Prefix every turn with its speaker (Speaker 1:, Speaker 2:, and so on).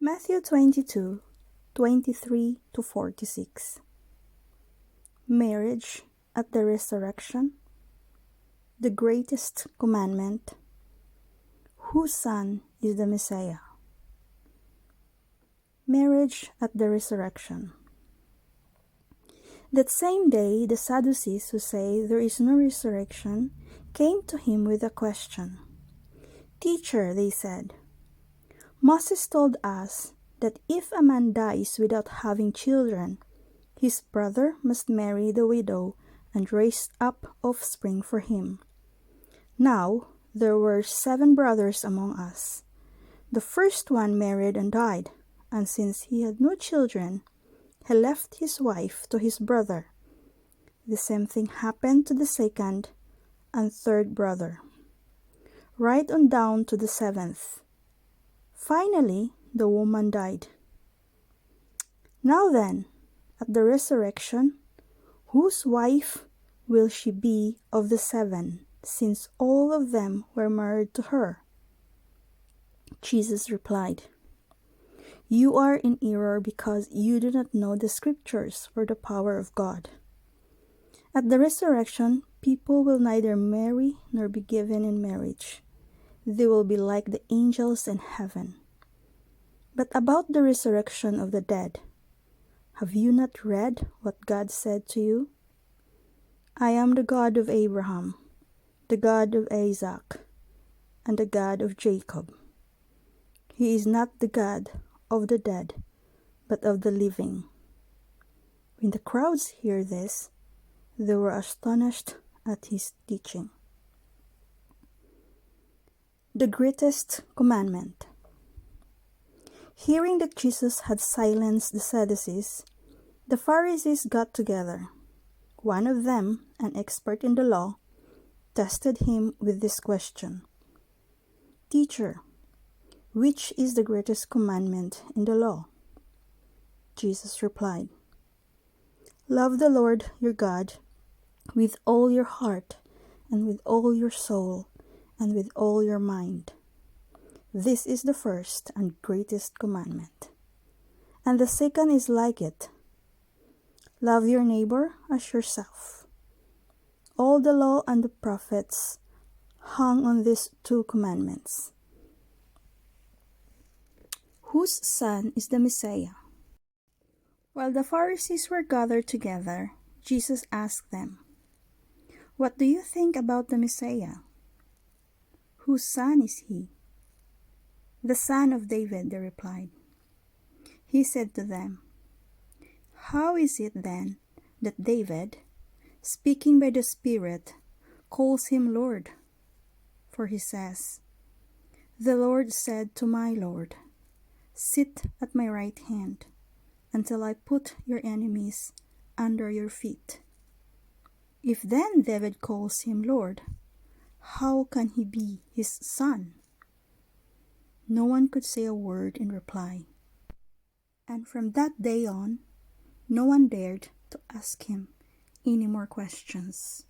Speaker 1: Matthew 22:23-46. Marriage at the resurrection. The greatest commandment. Whose son is the Messiah? Marriage at the resurrection. That same day, the Sadducees, who say there is no resurrection, came to him with a question. "Teacher," they said, "Moses told us that if a man dies without having children, his brother must marry the widow and raise up offspring for him. Now, there were 7 brothers among us. The first one married and died, and since he had no children, he left his wife to his brother. The same thing happened to the second and third brother, right on down to the 7th. Finally, the woman died. Now then, at the resurrection, whose wife will she be of the 7, since all of them were married to her?" Jesus replied, "You are in error because you do not know the scriptures or the power of God. At the resurrection, people will neither marry nor be given in marriage. They will be like the angels in heaven. But about the resurrection of the dead, have you not read what God said to you? I am the God of Abraham, the God of Isaac, and the God of Jacob. He is not the God of the dead, but of the living." When the crowds hear this, they were astonished at his teaching. The greatest commandment. Hearing that Jesus had silenced the Sadducees, the Pharisees got together. One of them, an expert in the law, tested him with this question. "Teacher, which is the greatest commandment in the law?" Jesus replied, "Love the Lord your God with all your heart and with all your soul and with all your mind. This is the first and greatest commandment. And the second is like it. Love your neighbor as yourself. All the law and the prophets hung on these 2 commandments." Whose son is the Messiah? While the Pharisees were gathered together, Jesus asked them, "What do you think about the Messiah? Whose son is he?" "The son of David," they replied. He said to them, "How is it then that David, speaking by the Spirit, calls him Lord? For he says, 'The Lord said to my Lord, sit at my right hand until I put your enemies under your feet.' If then David calls him Lord, how can he be his son?" No one could say a word in reply. And from that day on, no one dared to ask him any more questions.